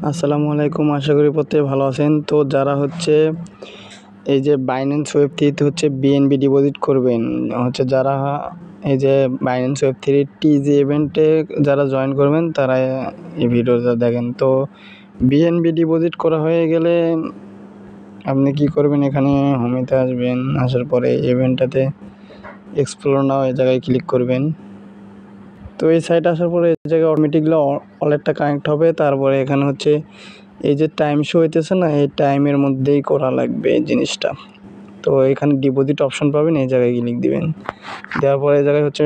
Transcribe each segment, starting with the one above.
আসসালামু আলাইকুম, আশা করি প্রত্যেকে ভালো আছেন। তো যারা হচ্ছে এই যে বাইন্যান্স ওয়েব থ্রিতে হচ্ছে বিএনবি ডিপোজিট করবেন, হচ্ছে যারা এই যে বাইন্যান্স ওয়েব থ্রি টিজি ইভেন্টে যারা জয়েন করবেন তারা এই ভিডিওটা দেখেন। তো বিএনবি ডিপোজিট করা হয়ে গেলে আপনি কি করবেন, এখানে হোমেতে আসবেন, আসার পরে ইভেন্টটাতে এক্সপ্লোর নাও এই জায়গায় ক্লিক করবেন। তো এই সাইটে আসার পরে এই জায়গায় অটোমেটিকলি ওয়ালেটটা কানেক্ট হবে। তারপরে এখানে হচ্ছে এই যে টাইম শো হইতেছে না, এই টাইমের মধ্যেই করা লাগবে এই জিনিসটা। তো এখানে ডিপোজিট অপশন পাবেন, এই জায়গায় ক্লিক দিবেন। দেওয়ার পরে এই জায়গায় হচ্ছে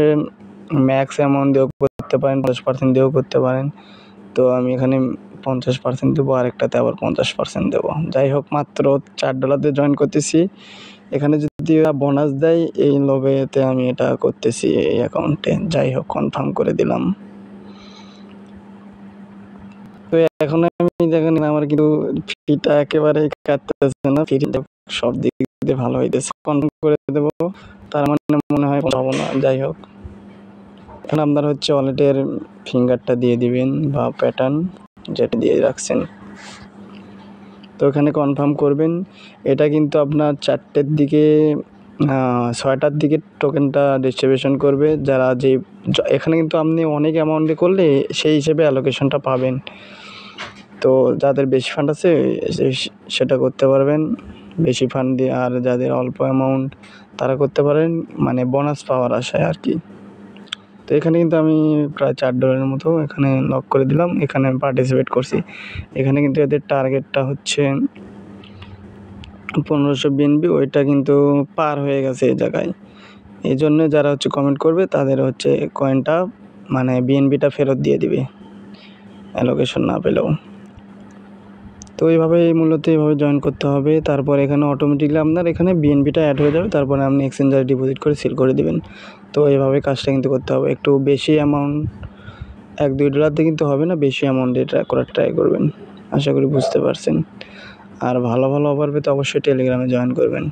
ম্যাক্স অ্যামাউন্ট দিয়েও করতে পারেন, 50% দিয়েও করতে পারেন। তো আমি এখানে 50% দেবো, আরেকটাতে আবার 50% দেবো। যাই হোক, মাত্র $4 দিয়ে জয়েন করতেছি। এখানে যদি বোনাস দেয় এই লোভেতে আমি এটা করতেছি এই অ্যাকাউন্টে। যাই হোক, কনফার্ম করে দিলাম। তো এখন আমি দেখেন আমার কিন্তু ফিটা একেবারে কাটতেছে না, ফিটা সব দিক দিয়ে ভালো হইতেছে। কনফার্ম করে দেবো, তার মানে মনে হয় পাবো না। যাই হোক, এখন আপনার হচ্ছে ওয়ালেটের ফিঙ্গারটা দিয়ে দিবেন বা প্যাটার্ন যেটা দিয়ে রাখছেন। তো এখানে কনফার্ম করবেন। এটা কিন্তু আপনার 4টের দিকে 6টার দিকে টোকেনটা ডিস্ট্রিবিউশন করবে। যারা যে এখানে কিন্তু আপনি অনেক অ্যামাউন্টে করলে সেই হিসেবে অ্যালোকেশনটা পাবেন। তো যাদের বেশি ফান্ড আছে সেটা করতে পারবেন বেশি ফান্ড দিয়ে, আর যাদের অল্প অ্যামাউন্ট তারা করতে পারেন মানে বোনাস পাওয়ার আশায় আর কি। তো এখানে কিন্তু আমি প্রায় $4 মতো এখানে লক করে দিলাম। এখানে আমি পার্টিসিপেট করছি। এখানে কিন্তু এদের টার্গেটটা হচ্ছে 1500 বিএনবি, ওইটা কিন্তু পার হয়ে গেছে এই জায়গায়। এই জন্য যারা হচ্ছে কমেন্ট করবে তাদের হচ্ছে কয়েনটা মানে বিএনবিটা ফেরত দিয়ে দিবে অ্যালোকেশন না পেলেও। তো মূলত এইভাবে জয়েন করতে হবে। তারপর এখানে অটোমেটিকলি আপনার এখানে বিএনবিটা অ্যাড হয়ে যাবে। তারপরে আপনি এক্সচেঞ্জারে ডিপোজিট করে সিল করে দিবেন। তো এইভাবে কাজটা কিন্তু করতে হবে। একটু বেশি অ্যামাউন্ট, $1-2 দিয়ে কিন্তু হবে না, বেশি অ্যামাউন্টে করার ট্রাই করবেন। আশা করি বুঝতে পারছেন। আর ভালো ভালো অফার পেতে অবশ্যই টেলিগ্রামে জয়েন করবেন।